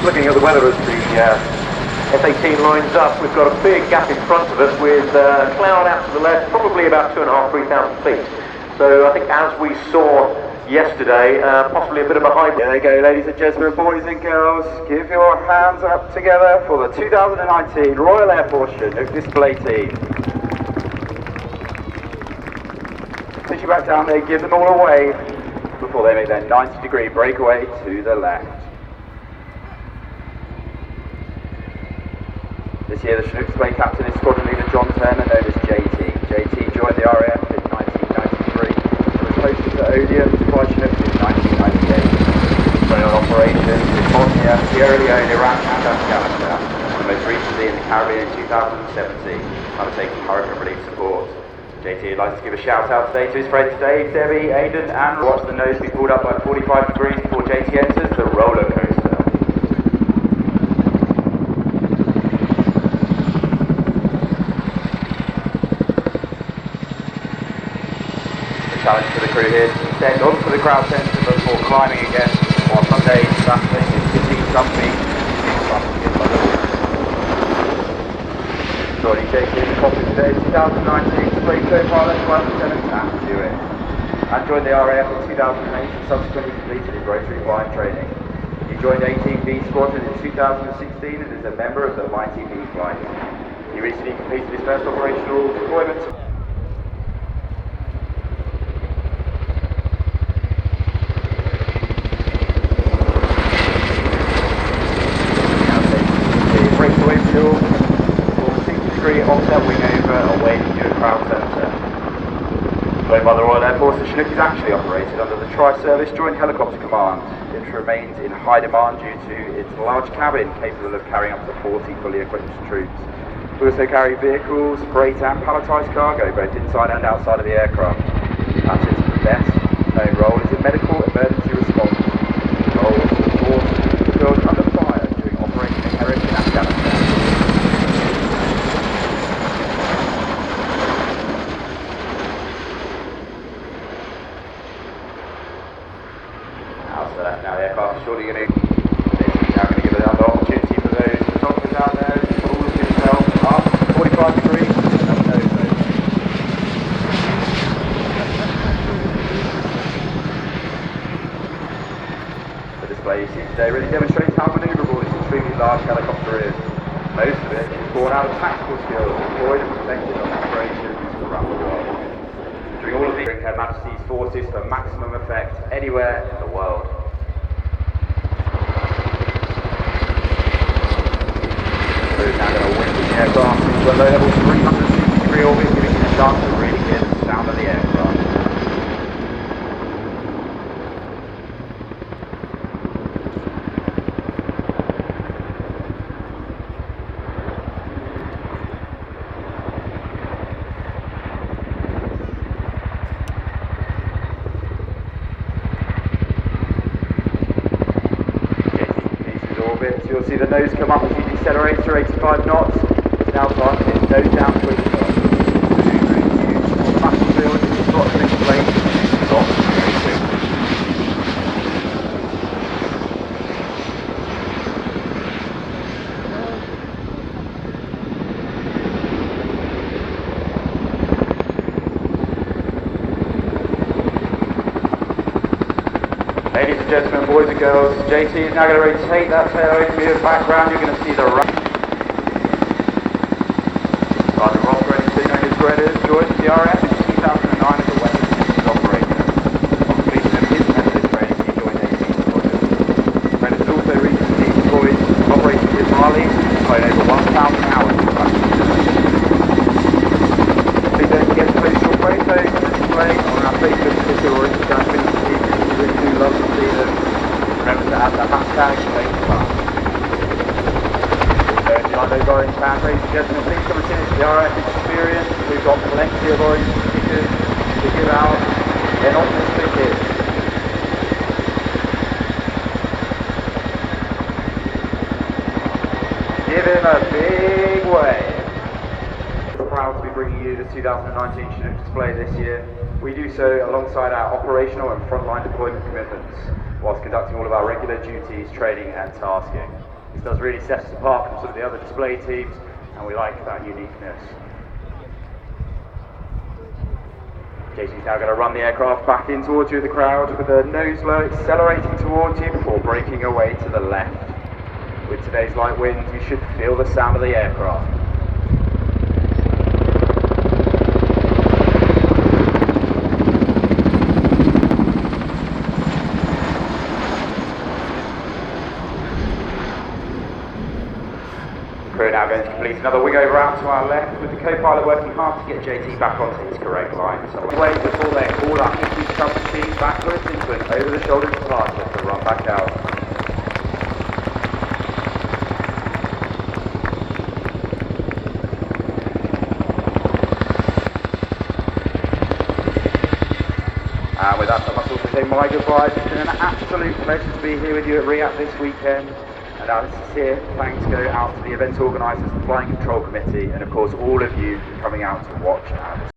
looking at the weather as the F-18 lines up. We've got a big gap in front of us with cloud out to the left, probably about 2,500 to 3,000 feet. So I think as we saw yesterday, possibly a bit of a hybrid. There they go, ladies and gentlemen, boys and girls. Give your hands up together for the 2019 Royal Air Force Chinook display team. Push you back down there, give them all a wave before they make their 90-degree breakaway to the left. This year the Chinook display captain is squadron leader John Turner, known as JT. JT joined the RAF in 1993 and was posted to Odeon to fly Chinooks in 1998. Display on operations in Bosnia, Sierra Leone, Iraq and Afghanistan, and most recently in the Caribbean in 2017, undertaking hurricane relief support. JT would like to give a shout out today to his friends Dave, Debbie, Aidan and watch the nose be pulled up by 45 degrees before JT enters the roller coaster. The challenge for the crew here is to descend onto the crowd centre before climbing again, while some days that thing is getting jumpy. Joining JT in the cockpit today, 2019 display co-pilot Flight Lieutenant Sam Hewitt, and joined the RAF in 2008 and subsequently completed his rotary flying training. He joined 18B Squadron in 2016 and is a member of the Mighty B flight. He recently completed his first operational deployment. Breakaway fuel. Offset wing over away from your crowd centre. Flown by the Royal Air Force, the Chinook is actually operated under the Tri-Service Joint Helicopter Command. It remains in high demand due to its large cabin capable of carrying up to 40 fully equipped troops. We also carry vehicles, freight and palletised cargo both inside and outside of the aircraft. That's its best known role is in medical emergency response. The role is to support the field under fire during Operation Inherent in Afghanistan. Now the aircraft is surely going to give another opportunity for those photographers out there to pull yourself up 45 degrees and nose over. The display you see today really demonstrates how manoeuvrable this extremely large helicopter is. Most of it is born out of tactical skills employed and perfected on operations around the world. During all of these, Her Majesty's forces for maximum effect anywhere in the world. Now going to wind the aircraft into a low level 360-degree orbit, giving it a chance to really hear the sound of the aircraft. So you'll see the nose come up as you decelerate to 85 knots. Now time to hit nose down 20 knots. On the battlefield, you've got to explain not very quickly. Ladies and gentlemen, boys and girls, JT is now going to rotate that tail away from your background. You're going to see the right. Sergeant Ross Reddington and his graders joined the RAF in 2009 as a weapons systems operator. On completion of his specialist training, he joined 18 Squadron. Reddington has also recently deployed operations in Mali, flown over 1,000 hours. Please don't forget to post your photos on the display on our Facebook, Twitter or Instagram page. We really do love to see them. Remember to add the hashtag #FaceTime. Also, if you like those orange fans, ladies and gentlemen, please come and see us at the RF Experience. We've got plenty of orange stickers to give out. They're not just for kids. Give him a big wave. We're proud to be bringing you the 2019 Chinook display this year. We do so alongside our operational and frontline deployment commitments, whilst conducting all of our regular duties, training and tasking. This does really set us apart from some of the other display teams, and we like that uniqueness. JT's now going to run the aircraft back in towards you, the crowd, with the nose low, accelerating towards you before breaking away to the left. With today's light winds, you should feel the sound of the aircraft. Crew now going to complete another wing over out to our left, with the co-pilot working hard to get JT back onto his correct line. So wait before they call our HC submachine backwards into an over-the-shoulder departure to run back out. And with that, I must also say my goodbyes. It's been an absolute pleasure to be here with you at RIAT this weekend. And our sincere thanks go out to the event organisers, the Flying Control Committee, and of course all of you coming out to watch our